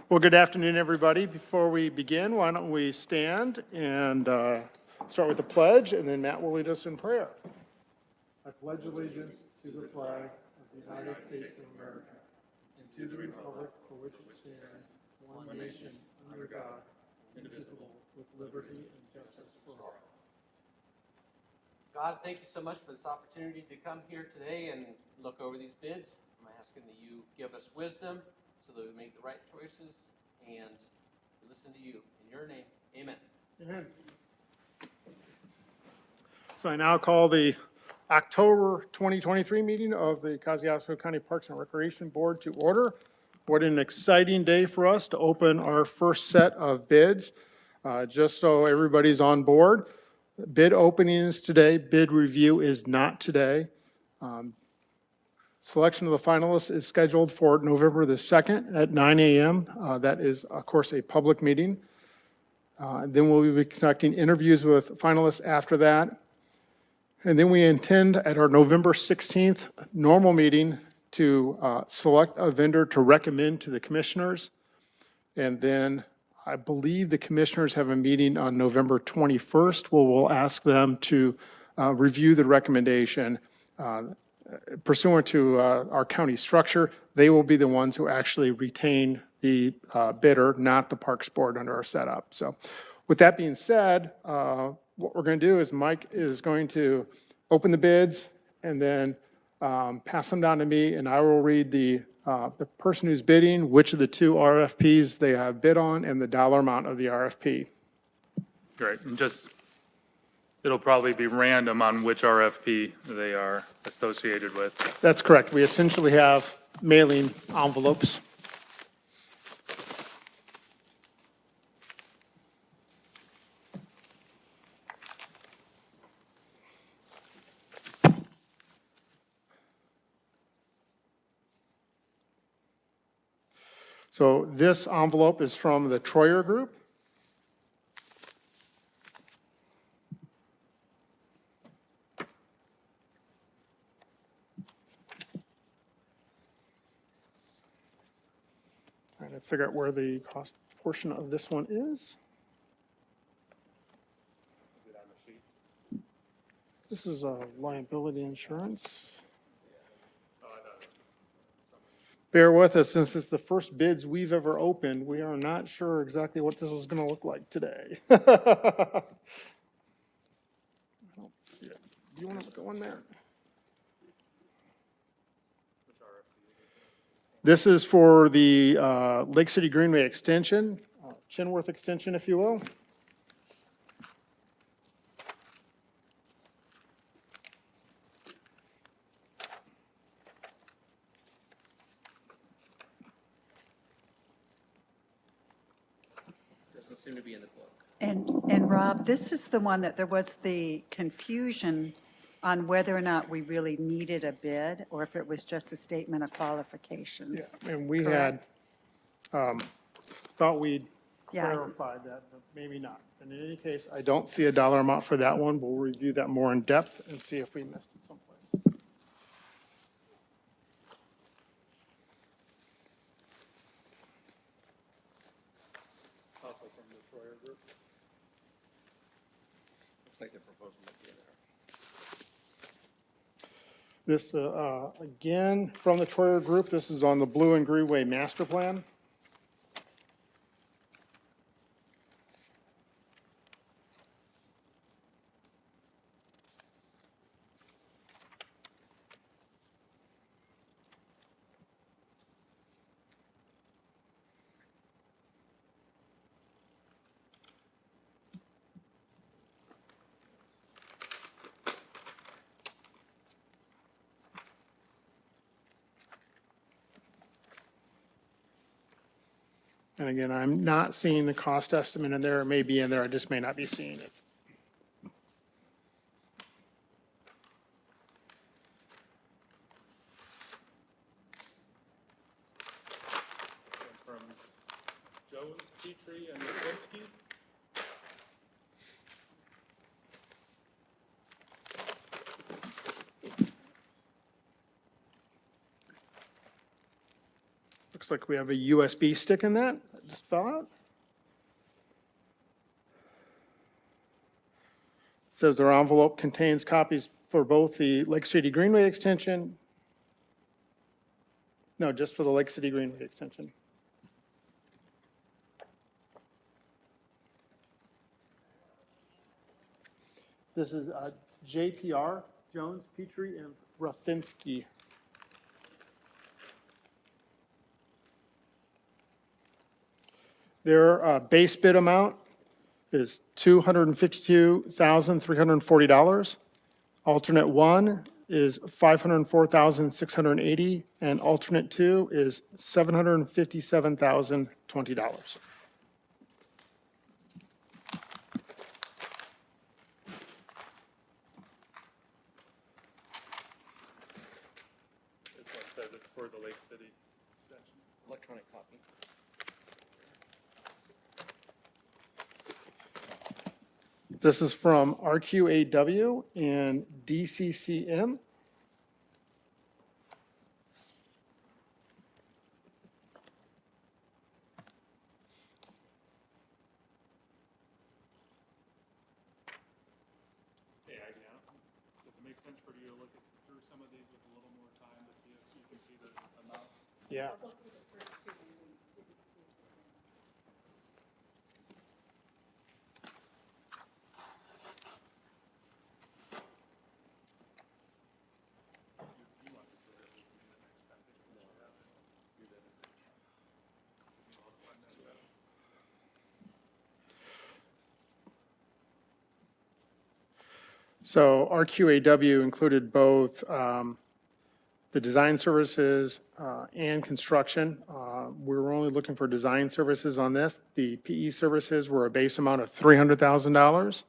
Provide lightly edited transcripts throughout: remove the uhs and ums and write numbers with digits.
Well, good afternoon, everybody. Before we begin, why don't we stand and start with the pledge, and then Matt will lead us in prayer. I pledge allegiance to the flag of the United States of America and to the republic for which it stands, one nation, under God, indivisible, with liberty and justice for all. God, thank you so much for this opportunity to come here today and look over these bids. I'm asking that you give us wisdom so that we make the right choices and listen to you. In your name, amen. Amen. So I now call the October 2023 meeting of the Kosciuszko County Parks and Recreation Board to order. What an exciting day for us to open our first set of bids. Just so everybody's on board, bid opening is today, bid review is not today. Selection of the finalists is scheduled for November the 2nd at 9 a.m. That is, of course, a public meeting. Then we'll be conducting interviews with finalists after that. And then we intend at our November 16th normal meeting to select a vendor to recommend to the commissioners. And then I believe the commissioners have a meeting on November 21st where we'll ask them to review the recommendation. Pursuant to our county structure, they will be the ones who actually retain the bidder, not the Parks Board under our setup. So with that being said, what we're going to do is Mike is going to open the bids and then pass them down to me, and I will read the person who's bidding, which of the two RFPs they have bid on, and the dollar amount of the RFP. Great, and it'll probably be random on which RFP they are associated with. That's correct. We essentially have mailing envelopes. So this envelope is from the Troyer Group. Trying to figure out where the cost portion of this one is. This is liability insurance. Bear with us, since it's the first bids we've ever opened, we are not sure exactly what this was going to look like today. I don't see it. Do you want to go in there? This is for the Lake City Greenway extension, Chinworth extension, if you will. Doesn't seem to be in the book. And Rob, this is the one that there was the confusion on whether or not we really needed a bid or if it was just a statement of qualifications. Yeah, and we Correct. had thought we'd Yeah. clarified that, but maybe not. And in any case, I don't see a dollar amount for that one. We'll review that more in depth and see if we missed it someplace. Also from the Troyer Group. Looks like the proposal might be in there. This, again, from the Troyer Group, this is on the Blue and Greenway Master Plan. And again, I'm not seeing the cost estimate in there. It may be in there, I just may not be seeing it. From Jones, Petrie, and Lewinsky. Looks like we have a USB stick in that. just fell out. It says their envelope contains copies for both the Lake City Greenway extension. No, just for the Lake City Greenway extension. This is JPR, Jones, Petrie, and Rafinsky. Their base bid amount is $252,340. Alternate one is $504,680, and alternate two is $757,020. This one says it's for the Lake City extension. Electronic copy. This is from RQAW and DCCM. Hey, Agnew, does it make sense for you to look through some of these with a little more time to see if you can see the amount? Yeah. So RQAW included both the design services and construction. We were only looking for design services on this. The PE services were a base amount of $300,000.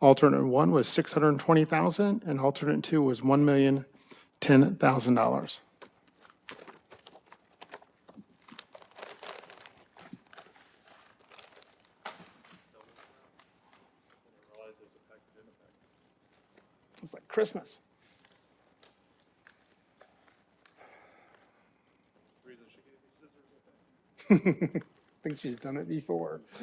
Alternate one was $620,000, and alternate two was $1,010,000. It's like Christmas. Reason she gave me scissors, I think. I think she's done it before. If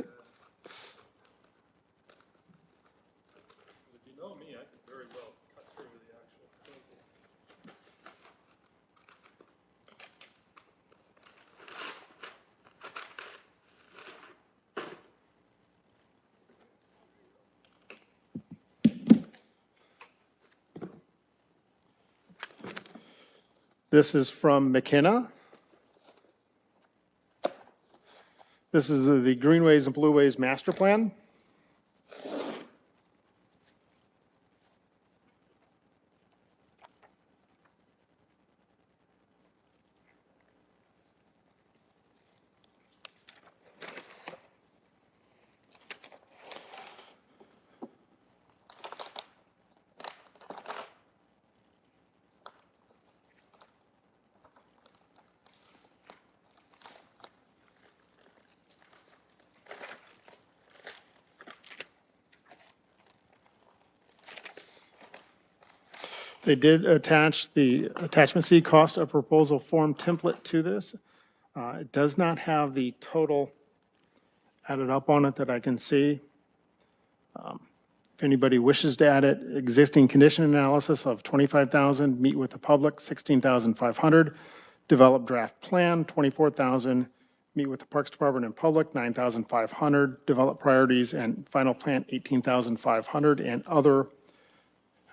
you know me, I could very well cut through the actual proposal. This is from McKenna. This is the Greenways and Blueways Master Plan. They did attach the attachment C cost of proposal form template to this. It does not have the total added up on it that I can see. If anybody wishes to add it, existing condition analysis of 25,000, meet with the public, 16,500, develop draft plan, 24,000, meet with the Parks Department and public, 9,500, develop priorities and final plan, 18,500, and other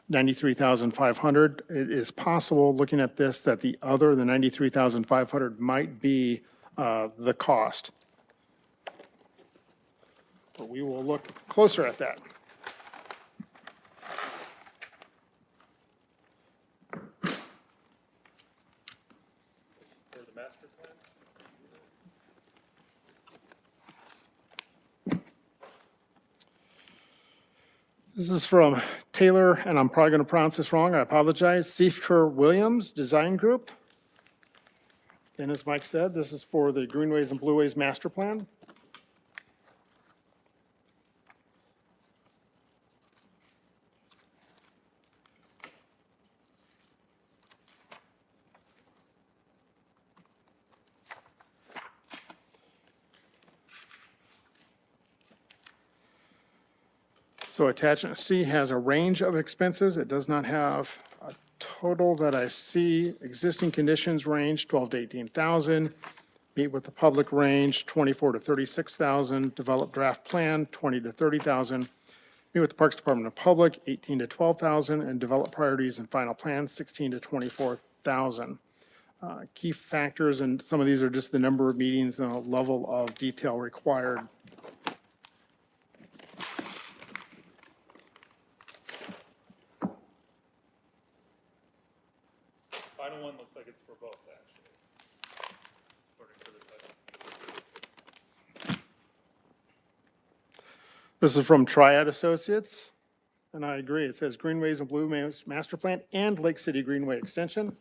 93,500. It is possible, looking at this, that the 93,500 might be the cost. But we will look closer at that. For the master plan? This is from Taylor, and I'm probably going to pronounce this wrong, I apologize, Seifker Williams Design Group. And as Mike said, this is for the Greenways and Blueways Master Plan. So attachment C has a range of expenses. It does not have a total that I see. Existing conditions range 12 to 18,000. Meet with the public range 24 to 36,000. Develop draft plan 20 to 30,000. Meet with the Parks Department of Public 18 to 12,000. And develop priorities and final plans 16 to 24,000. Key factors, and some of these are just the number of meetings and the level of detail required. Final one looks like it's for both, actually. According to the title. This is from Triad Associates, and I agree. It says Greenways and Blue Master Plan and Lake City Greenway Extension.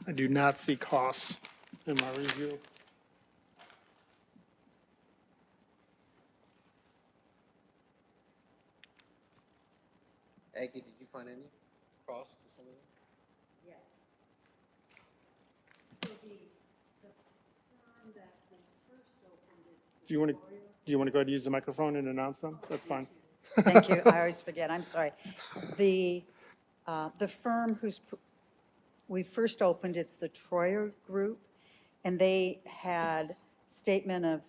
I do not see costs in my review. Aggie, did you find any costs or something? Yes. So the firm that we first opened is. Do you want to go ahead and use the microphone and announce them? That's fine. Thank you. I always forget. I'm sorry. The firm we first opened is the Troyer Group, and they had statement of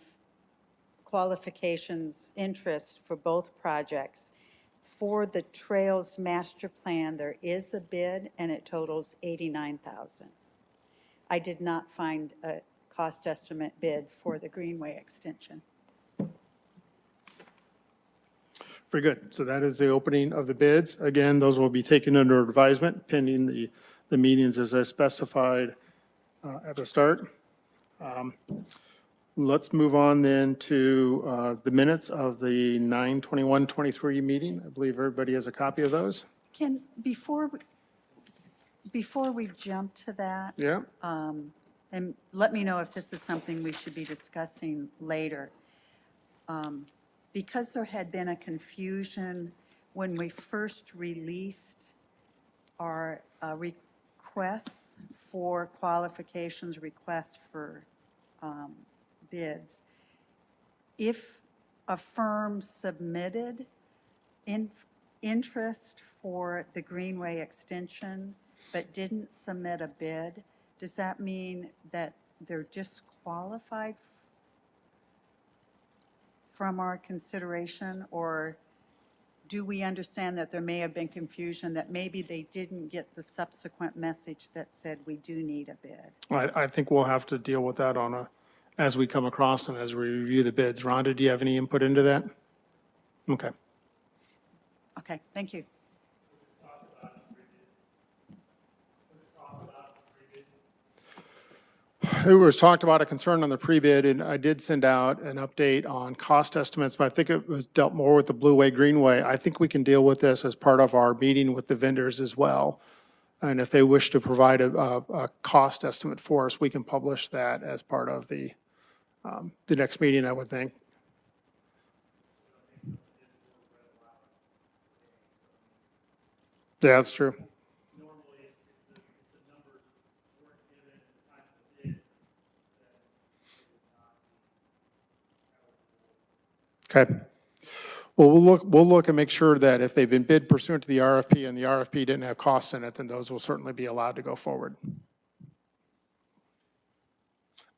qualifications, interest for both projects. For the Trails Master Plan, there is a bid, and it totals $89,000. I did not find a cost estimate bid for the Greenway extension. Very good. So that is the opening of the bids. Again, those will be taken under advisement pending the meetings as I specified at the start. Let's move on then to the minutes of the 9/21/23 meeting. I believe everybody has a copy of those. Before we jump to that, Yeah? and let me know if this is something we should be discussing later. Because there had been a confusion when we first released our requests for qualifications, requests for bids, if a firm submitted interest for the Greenway extension but didn't submit a bid, does that mean that they're disqualified from our consideration? Or do we understand that there may have been confusion, that maybe they didn't get the subsequent message that said we do need a bid? I think we'll have to deal with that as we come across them, as we review the bids. Rhonda, do you have any input into that? Okay. Okay, thank you. It was talked about a concern on the pre-bid, and I did send out an update on cost estimates, but I think it was dealt more with the Blue Way Greenway. I think we can deal with this as part of our meeting with the vendors as well. And if they wish to provide a cost estimate for us, we can publish that as part of the next meeting, I would think. Yeah, that's true. Okay. Well, we'll look and make sure that if they've been bid pursuant to the RFP and the RFP didn't have costs in it, then those will certainly be allowed to go forward.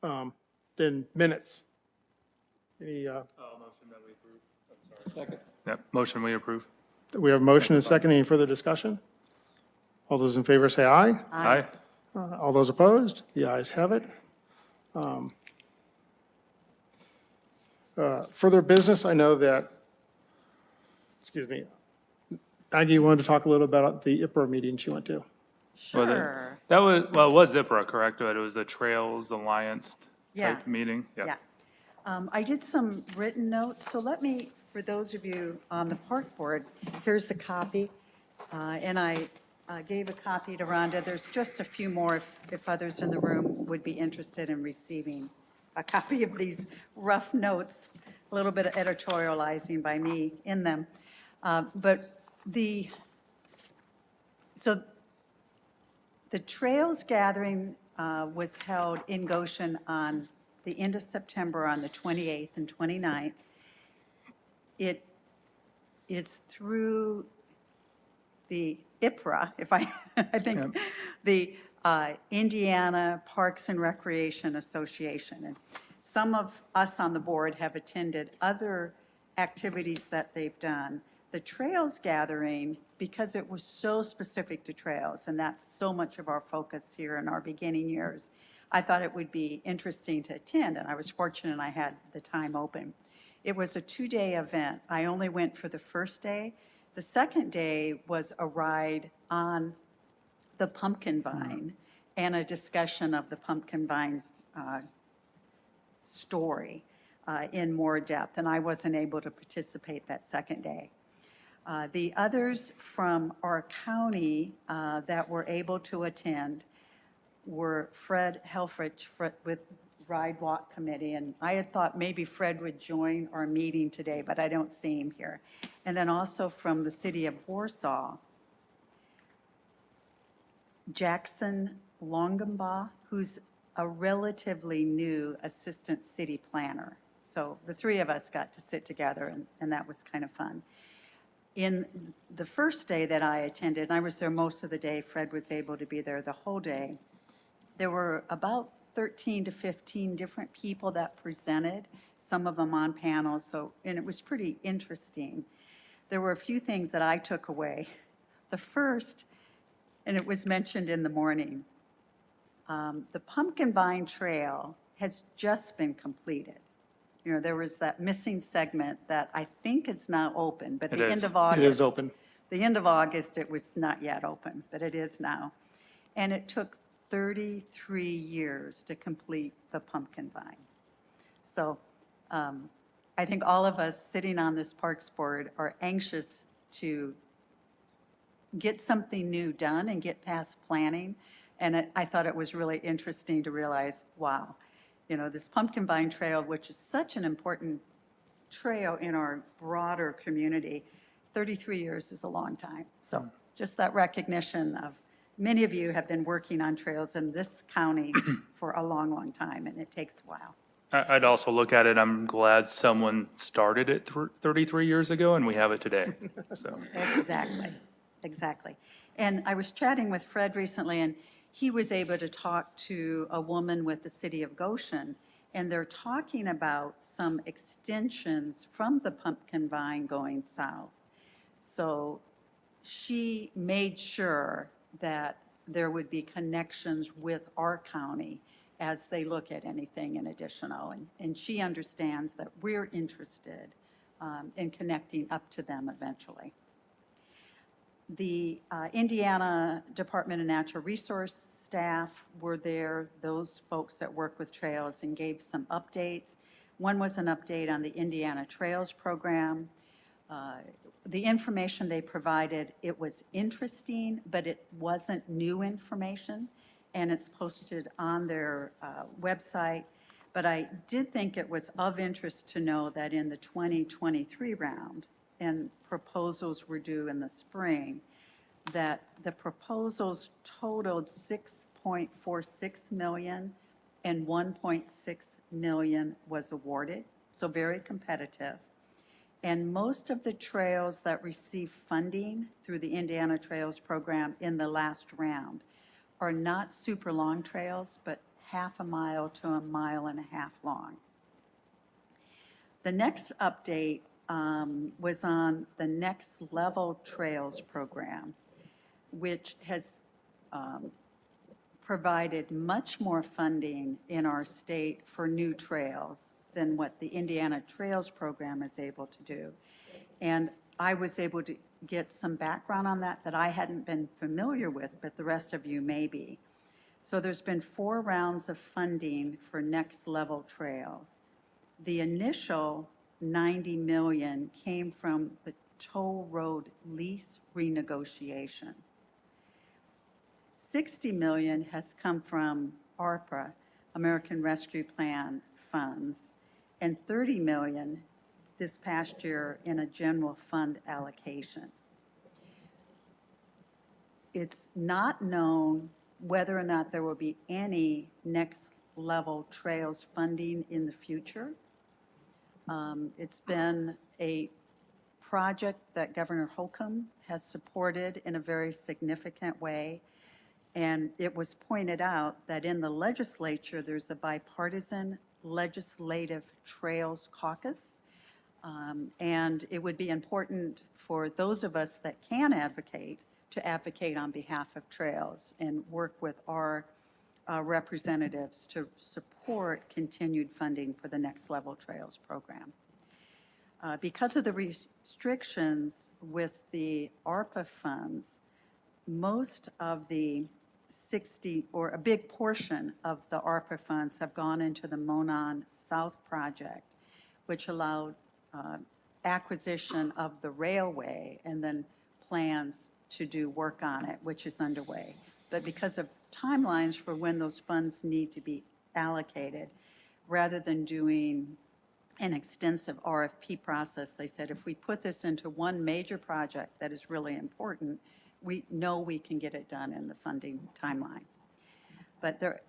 Then minutes. Any, Motion that we approve. I'm sorry. Second. Yep, motion we approve. we have a motion and a second. Any further discussion? All those in favor say aye. Aye. All those opposed? The ayes have it. Further business, I know that, excuse me, Aggie wanted to talk a little about the IPRA meeting she went to. Well, Sure. That was, well, it was IPRA, correct? But it was a Trails Alliance Yeah. type meeting? Yeah. I did some written notes, so let me, for those of you on the park board, here's the copy. And I gave a copy to Rhonda. There's just a few more if others in the room would be interested in receiving a copy of these rough notes, a little bit of editorializing by me in them. But so the Trails Gathering was held in Goshen on the end of September, on the 28th and 29th. It is through the IPRA, if I think, the Indiana Parks and Recreation Association. And some of us on the board have attended other activities that they've done. The Trails Gathering, because it was so specific to trails, and that's so much of our focus here in our beginning years, I thought it would be interesting to attend, and I was fortunate I had the time open. It was a 2-day event. I only went for the first day. The second day was a ride on the pumpkin vine and a discussion of the pumpkin vine story in more depth, and I wasn't able to participate that second day. The others from our county that were able to attend were Fred Helfrich with Ride Walk Committee, and I had thought maybe Fred would join our meeting today, but I don't see him here. And then also from the city of Warsaw, Jackson Longenbaugh, who's a relatively new assistant city planner. So the three of us got to sit together, and that was kind of fun. In the first day that I attended, and I was there most of the day, Fred was able to be there the whole day, there were about 13 to 15 different people that presented, some of them on panels, and it was pretty interesting. There were a few things that I took away. The first, and it was mentioned in the morning, the Pumpkin Vine Trail has just been completed. You know, there was that missing segment that I think is now open, but It the is. end of August. It is open. The end of August, it was not yet open, but it is now. And it took 33 years to complete the pumpkin vine. So I think all of us sitting on this Parks Board are anxious to get something new done and get past planning. And I thought it was really interesting to realize, wow, you know, this Pumpkin Vine Trail, which is such an important trail in our broader community, 33 years is a long time. So just that recognition of many of you have been working on trails in this county for a long, long time, and it takes a while. I'd also look at it, I'm glad someone started it 33 years ago and we have it today, so. Exactly, exactly. And I was chatting with Fred recently, and he was able to talk to a woman with the city of Goshen, and they're talking about some extensions from the pumpkin vine going south. So she made sure that there would be connections with our county as they look at anything in additional. And she understands that we're interested in connecting up to them eventually. The Indiana Department of Natural Resource staff were there, those folks that work with trails, and gave some updates. One was an update on the Indiana Trails Program. The information they provided, it was interesting, but it wasn't new information, and it's posted on their website. But I did think it was of interest to know that in the 2023 round, and proposals were due in the spring, that the proposals totaled $6.46 million and $1.6 million was awarded, so very competitive. And most of the trails that received funding through the Indiana Trails Program in the last round are not super long trails, but half a mile to a mile and a half long. The next update was on the Next Level Trails Program, which has provided much more funding in our state for new trails than what the Indiana Trails Program is able to do. And I was able to get some background on that I hadn't been familiar with, but the rest of you may be. So there's been 4 rounds of funding for Next Level Trails. The initial 90 million came from the toll road lease renegotiation. 60 million has come from ARPA, American Rescue Plan funds, and 30 million this past year in a general fund allocation. It's not known whether or not there will be any Next Level Trails funding in the future. It's been a project that Governor Holcomb has supported in a very significant way. And it was pointed out that in the legislature, there's a bipartisan legislative trails caucus. And it would be important for those of us that can advocate to advocate on behalf of trails and work with our representatives to support continued funding for the Next Level Trails program. Because of the restrictions with the ARPA funds, most of the 60, or a big portion of the ARPA funds have gone into the Monon South project, which allowed acquisition of the railway and then plans to do work on it, which is underway. But because of timelines for when those funds need to be allocated, rather than doing an extensive RFP process, they said if we put this into one major project that is really important, we know we can get it done in the funding timeline. But there,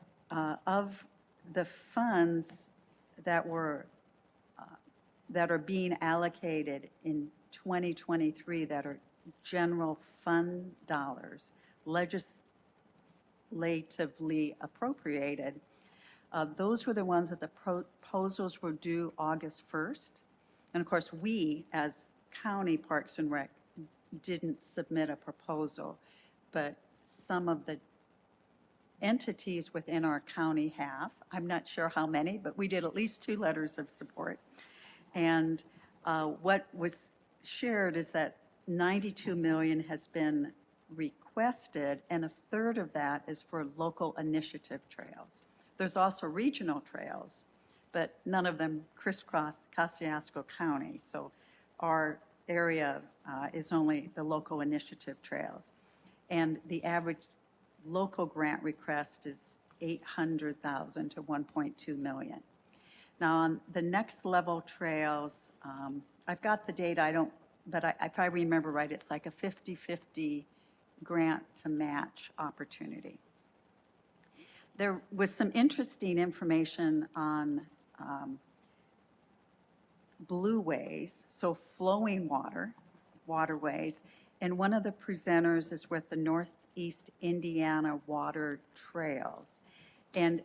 of the funds that were that are being allocated in 2023 that are general fund dollars, legislatively appropriated, those were the ones that the proposals were due August 1st. And of course, we as County Parks and Rec didn't submit a proposal, but some of the entities within our county have. I'm not sure how many, but we did at least 2 letters of support. And what was shared is that 92 million has been requested, and 1/3 of that is for local initiative trails. There's also regional trails, but none of them crisscross Kosciuszko County. So our area is only the local initiative trails. And the average local grant request is 800,000 to 1.2 million. Now, on the Next Level Trails, I've got the data, but if I remember right, it's like a 50-50 grant to match opportunity. There was some interesting information on blueways, so flowing waterways, and one of the presenters is with the Northeast Indiana Water Trails. And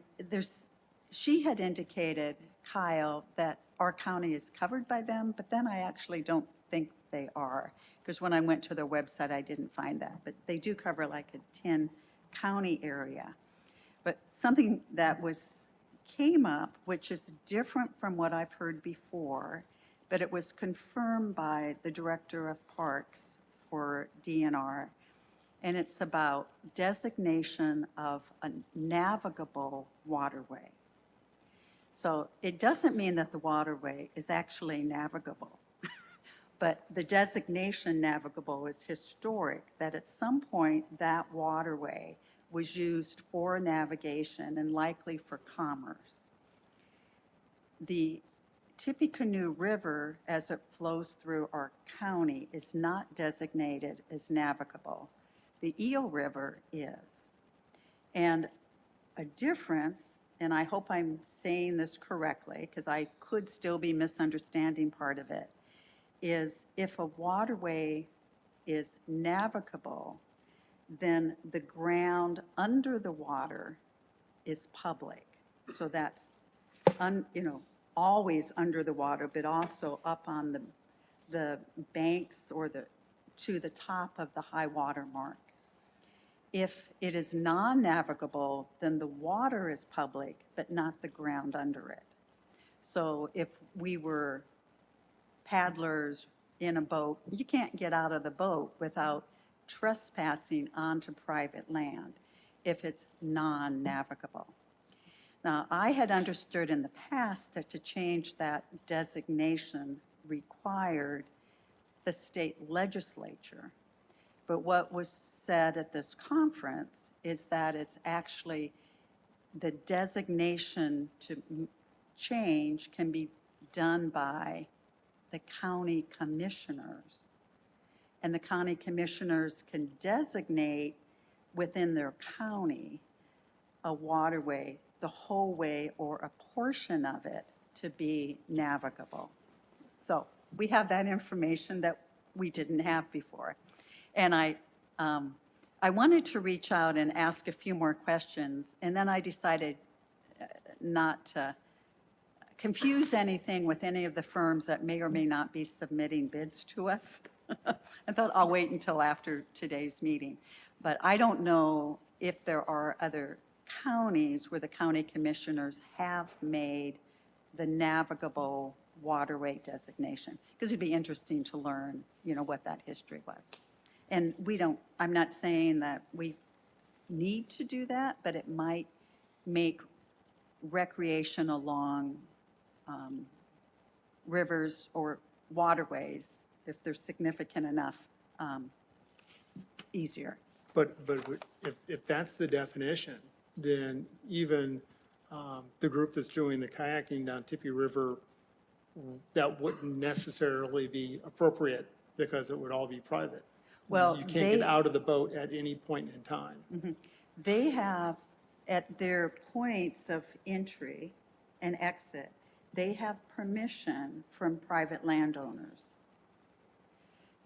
she had indicated, Kyle, that our county is covered by them, but then I actually don't think they are, because when I went to their website, I didn't find that. But they do cover like a 10-county area. But something that came up, which is different from what I've heard before, but it was confirmed by the Director of Parks for DNR, and it's about designation of a navigable waterway. So it doesn't mean that the waterway is actually navigable, but the designation navigable is historic, that at some point that waterway was used for navigation and likely for commerce. The Tippecanoe River, as it flows through our county, is not designated as navigable. The Eel River is. And a difference, and I hope I'm saying this correctly, because I could still be misunderstanding part of it, is if a waterway is navigable, then the ground under the water is public. So that's, always under the water, but also up on the banks or to the top of the high water mark. If it is non-navigable, then the water is public, but not the ground under it. So if we were paddlers in a boat, you can't get out of the boat without trespassing onto private land if it's non-navigable. Now, I had understood in the past that to change that designation required the state legislature. But what was said at this conference is that it's actually the designation to change can be done by the county commissioners. And the county commissioners can designate within their county a waterway, the whole way or a portion of it to be navigable. So we have that information that we didn't have before. And I wanted to reach out and ask a few more questions, and then I decided not to confuse anything with any of the firms that may or may not be submitting bids to us. I thought I'll wait until after today's meeting. But I don't know if there are other counties where the county commissioners have made the navigable waterway designation, because it'd be interesting to learn, what that history was. And I'm not saying that we need to do that, but it might make recreation along rivers or waterways, if they're significant enough, easier. But if that's the definition, then even the group that's doing the kayaking down Tippy River, that wouldn't necessarily be appropriate because it would all be private. Well, You can't get out of the boat at any point in time. They have, at their points of entry and exit, they have permission from private landowners.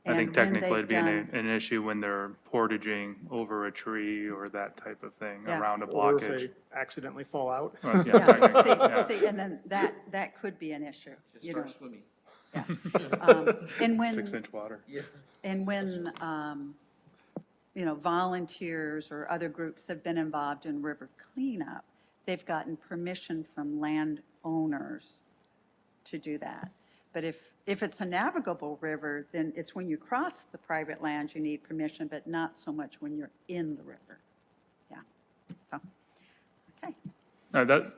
I think And when technically it'd be they've an issue when they're portaging over a tree or that type of thing, Yeah. around a Or if blockage. they accidentally fall out. Well, yeah, Yeah, technically, yeah. see, and then that could be an issue, Just you know. start swimming. And when, 6-inch water. and when, volunteers or other groups have been involved in river cleanup, they've gotten permission from landowners to do that. But if it's a navigable river, then it's when you cross the private land, you need permission, but not so much when you're in the river. Yeah, so, okay. A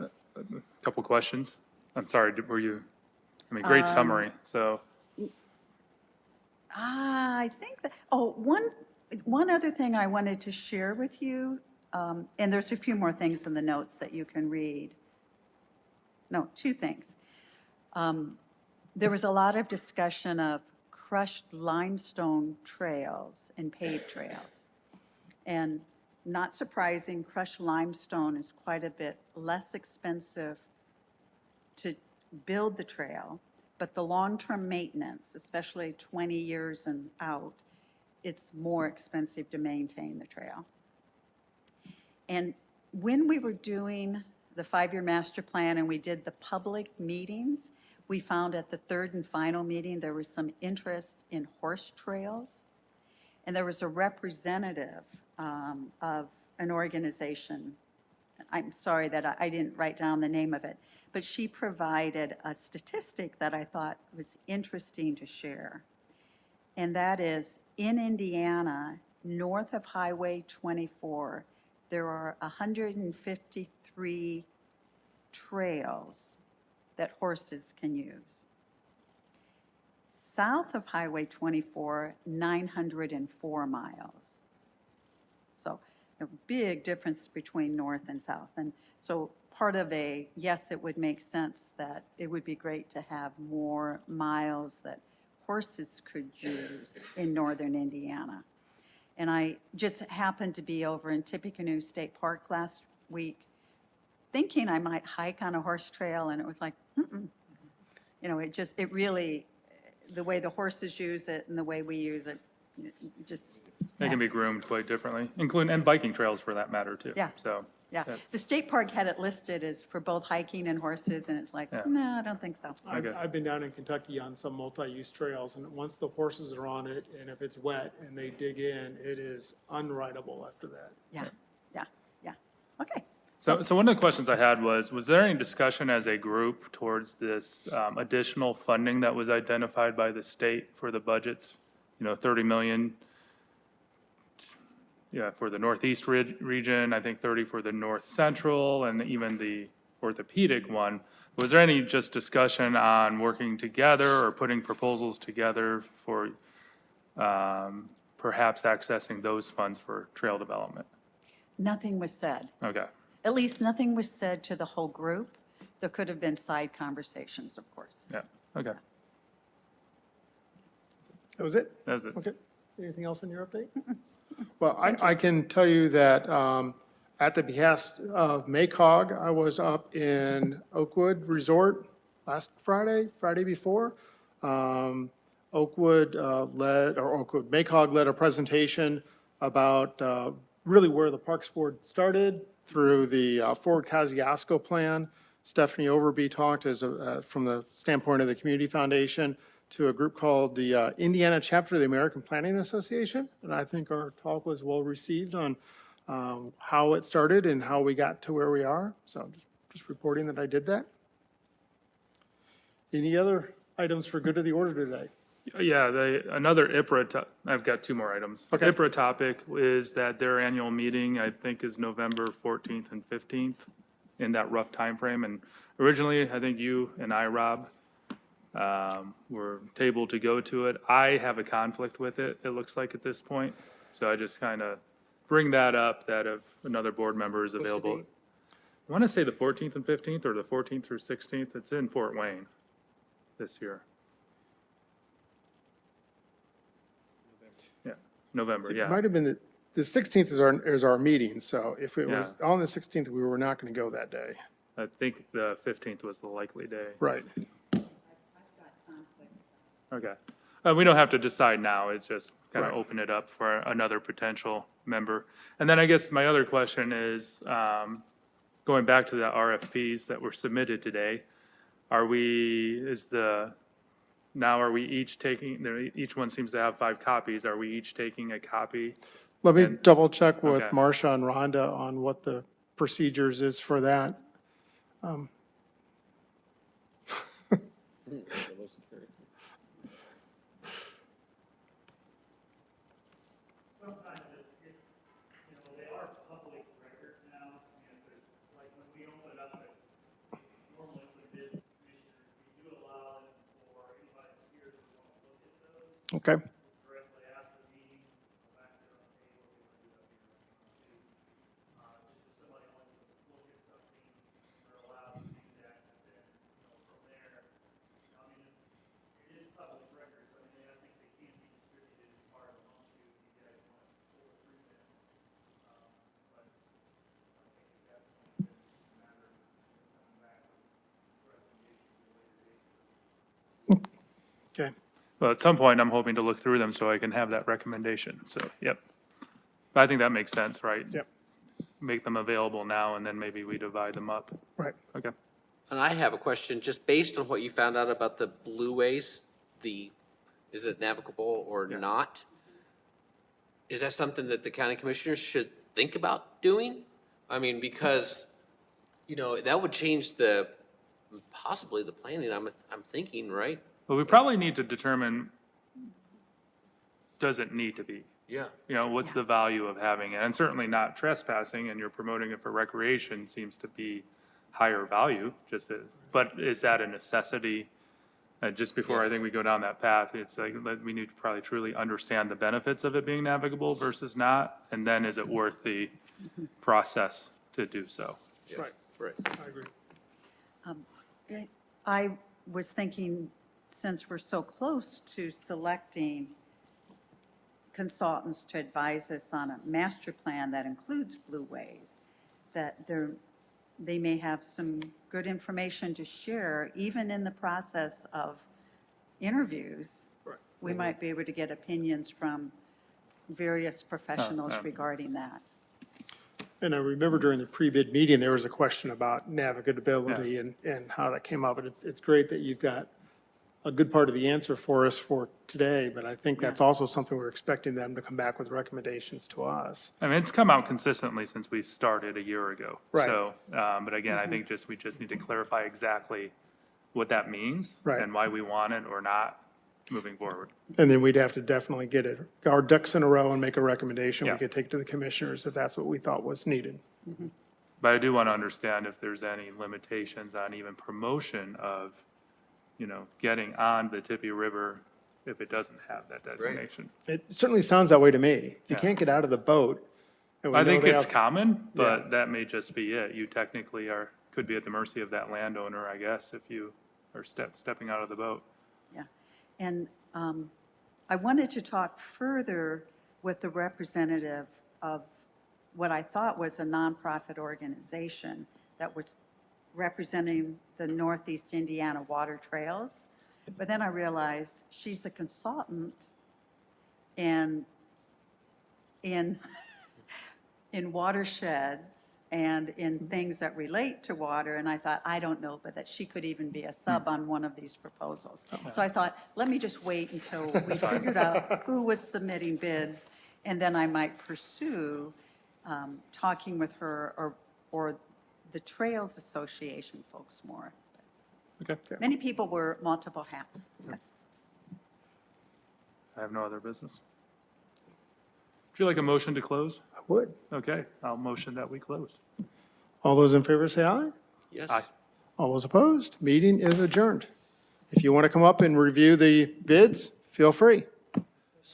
couple questions. I'm sorry, great summary, so. I think that, one other thing I wanted to share with you, and there's a few more things in the notes that you can read. No, two things. There was a lot of discussion of crushed limestone trails and paved trails. And not surprising, crushed limestone is quite a bit less expensive to build the trail, but the long-term maintenance, especially 20 years and out, it's more expensive to maintain the trail. And when we were doing the 5-year master plan and we did the public meetings, we found at the third and final meeting, there was some interest in horse trails. And there was a representative of an organization. I'm sorry that I didn't write down the name of it, but she provided a statistic that I thought was interesting to share. And that is, in Indiana, north of Highway 24, there are 153 trails that horses can use. South of Highway 24, 904 miles. So a big difference between north and south. And so part of yes, it would make sense that it would be great to have more miles that horses could use in northern Indiana. And I just happened to be over in Tippecanoe State Park last week, thinking I might hike on a horse trail, and it was like, it really, the way the horses use it and the way we use it, just. They can be groomed quite differently, and biking trails for that matter, too. Yeah. So. Yeah, that's- the state park had it listed as for both hiking and horses, and it's like, Yeah. no, I don't think so. I've, Okay. I've been down in Kentucky on some multi-use trails, and once the horses are on it, and if it's wet and they dig in, it is unrideable after that. Yeah, yeah, yeah. Okay, So one of the questions I had was there any discussion as a group towards this additional funding that was identified by the state for the budgets? 30 million, yeah, for the Northeast region, I think 30 for the North Central, and even the orthopedic one. Was there any just discussion on working together or putting proposals together for perhaps accessing those funds for trail development? Nothing was said. Okay. At least nothing was said to the whole group. There could have been side conversations, of course. Yeah, okay. That was it? That was it. Okay. Anything else on your update? Well, I can tell you that at the behest of MACOG, I was up in Oakwood Resort last Friday before. MACOG led a presentation about really where the Parks Board started through the Ford Kosciuszko plan. Stephanie Overby talked from the standpoint of the Community Foundation to a group called the Indiana Chapter of the American Planning Association. And I think our talk was well received on how it started and how we got to where we are. So I'm just reporting that I did that. Any other items for good of the order today? Yeah, another IPRA, I've got two more items. Okay. IPRA topic is that their annual meeting, I think, is November 14th and 15th, in that rough timeframe. And originally, I think you and I, Rob, were tabled to go to it. I have a conflict with it, it looks like at this point. So I just kind of bring that up, that if another board member is available. date? I want to say the 14th and 15th, or the 14th through 16th. It's in Fort Wayne this year. Yeah, November, It yeah. might have been the 16th is our meeting. So if it was on the 16th, we were not going to go that day. I think the 15th was the likely day. Right. Okay. We don't have to decide now. It's just kind of Right. open it up for another potential member. And then I guess my other question is, going back to the RFPs that were submitted today, are we each taking, each one seems to have 5 copies. Are we each taking a copy? Let me And- double check with Okay. Marcia and Rhonda on what the procedures is for that. Sometimes they are public record now, and there's, like, when we open up it, normally for business commissioners, we do allow it for anybody here who want to look at those Okay. directly after the meeting, go back there on the table, we want to do that here. Just if somebody wants to look at something, they're allowed to do that, and then, from there, I mean, it is public records, I mean, I think they can be distributed as part of the lawsuit, if you guys want to pull through them. But I think at that point, it's just a matter of coming back with recommendations at a later date. Okay. Well, at some point, I'm hoping to look through them so I can have that recommendation, so, yep. I think that makes sense, right? Yep. Make them available now, and then maybe we divide them up. Right. Okay. And I have a question, just based on what you found out about the blueways, is it navigable or not? Is that something that the county commissioners should think about doing? I mean, because, that would change possibly the planning, I'm thinking, right? But we probably need to determine, does it need to be? Yeah. What's the value of having it? And certainly not trespassing, and you're promoting it for recreation seems to be higher value, but is that a necessity? Just before I think we go down that path, it's like, we need to probably truly understand the benefits of it being navigable versus not, and then is it worth the process to do so? Yeah. Right. Right. I agree. I was thinking, since we're so close to selecting consultants to advise us on a master plan that includes blueways, that they may have some good information to share, even in the process of interviews. Right. We might be able to get opinions from various professionals regarding that. And I remember during the pre-bid meeting, there was a question about navigability and how that came up. And it's great that you've got a good part of the answer for us for today, but I think that's also something we're expecting them to come back with recommendations to us. I mean, it's come out consistently since we started a year ago. Right. So, but again, I think we just need to clarify exactly what that means. Right. And why we want it or not moving forward. And then we'd have to definitely get it, our ducks in a row and make a recommendation we Yeah. could take to the commissioners if that's what we thought was needed. But I do want to understand if there's any limitations on even promotion of, getting on the Tippy River if it doesn't have that designation. It certainly sounds that way to me. If you Yeah. can't get out of the boat. and we I know think they it's have- common, but Yeah. that may just be it. You technically could be at the mercy of that landowner, I guess, if you are stepping out of the boat. Yeah. And I wanted to talk further with the representative of what I thought was a nonprofit organization that was representing the Northeast Indiana Water Trails. But then I realized she's a consultant in watersheds and in things that relate to water, and I thought, I don't know, but that she could even be a sub on one of these proposals. So I thought, let me just wait until we figured out who was submitting bids, and then I might pursue talking with her or the Trails Association folks more. Okay. Many people wear multiple hats. Yes. I have no other business. Would you like a motion to close? I would. Okay, I'll motion that we close. All those in favor say aye. Yes. Aye. All those opposed, meeting is adjourned. If you want to come up and review the bids, feel free.